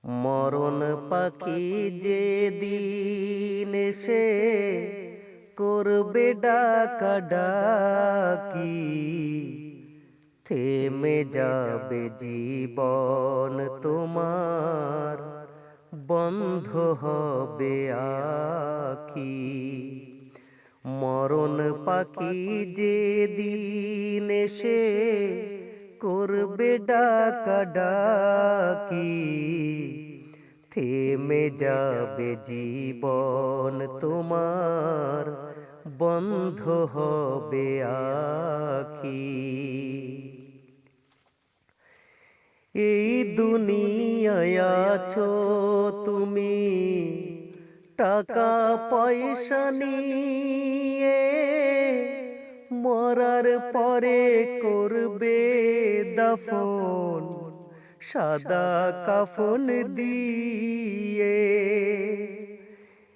মরণ পাখি যে দিন এসে করবে ডাকাডাকি, থেমে যাবে জীবন তোমার, বন্ধ হবে আখি। মরণ পাখি যে দিন এসে করবে ডাকাডাকি, থেমে যাবে জীবন তোমার, বন্ধ হবে আখি। এই দুনিয়ায় আছো তুমি টাকা পয়সা নিয়ে, মরার পরে করবে দাফন সাদা কাফন দিয়ে।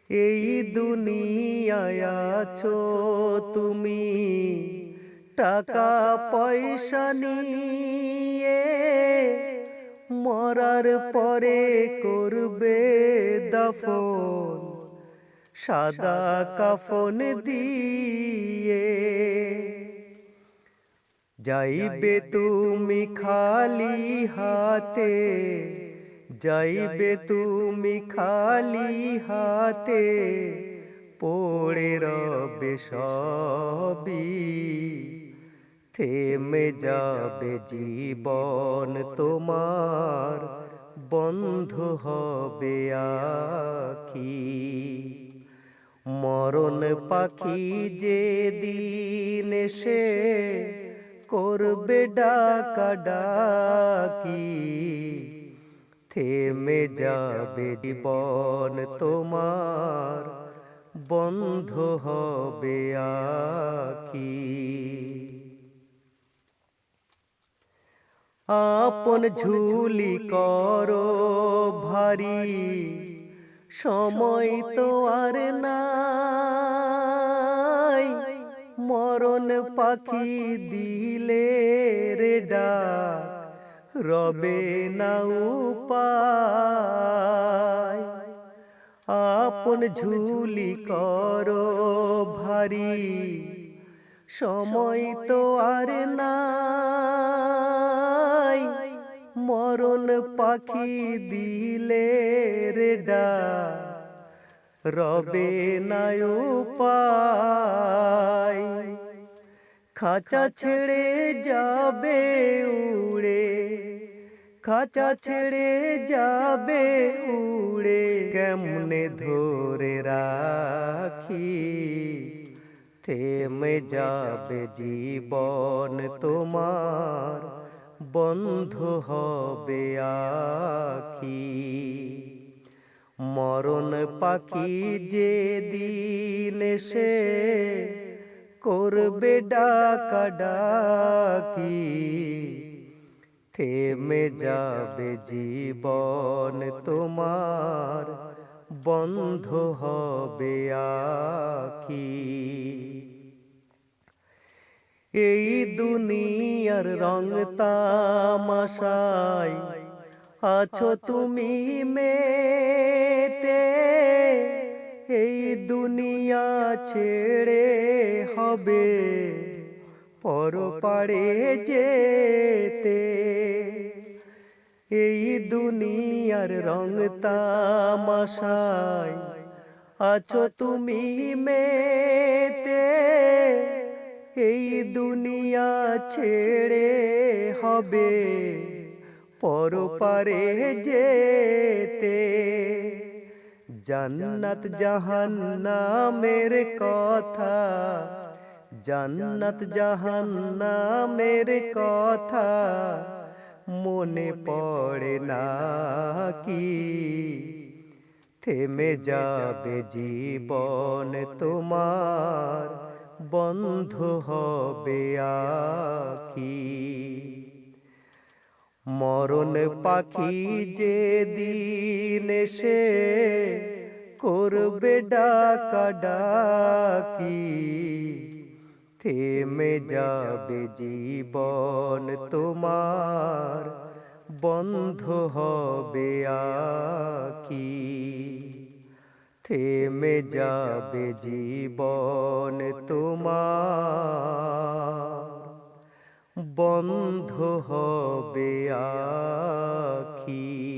এই দুনিয়ায় আছো তুমি টাকা পয়সা নিয়ে, মরার পরে করবে দাফন সাদা কাফন দিয়ে। যাইবে তুমি খালি হাতে, যাইবে তুমি খালি হাতে, পড়ে রবে সবই, থেমে যাবে জীবন তোমার, বন্ধ হবে আখি। মরণ পাখি যে দিন এসে করবে ডাকাডাকি, থেমে যাবে জীবন তোমার, বন্ধ হবে আখি। আপন ঝুলি করো ভারী, সময় তো আর নাই। মরণ পাখি দিলে রে ডাক, রবে না উপায়। আপন ঝুলি করো ভারী, সময় তো আর নাই। মরণ পাখি দিলে রে ডাক, রবে না উপায়। খাঁচা ছেড়ে যাবে উড়ে, খাঁচা ছেড়ে যাবে উড়ে, কেমনে ধরে রাখি, থেমে যাবে জীবন তোমার, বন্ধ হবে আখি। মরণ পাখি যে দিন এসে করবে ডাকাডাকি, থেমে যাবে জীবন তোমার, বন্ধ হবে আখি। এই দুনিয়ার রং তামাশায় আছো তুমি মেতে, এই দুনিয়া ছেড়ে হবে পরপারে যেতে। এই দুনিয়ার রং তামাশায় আছো তুমি মেতে, এই দুনিয়া ছেড়ে হবে পরপারে যেতে। জান্নাত জাহান্নামের কথা, জান্নাত জাহান্নামের কথা মনে পড়ে না কি, থেমে যাবে জীবন তোমার, বন্ধ হবে আখি। মরণ পাখি যে দিন এসে করবে ডাকাডাকি, থেমে যাবে জীবন তোমার, বন্ধ হবে আকি, থেমে যাবে জীবন তোমার, বন্ধ হবে আখি।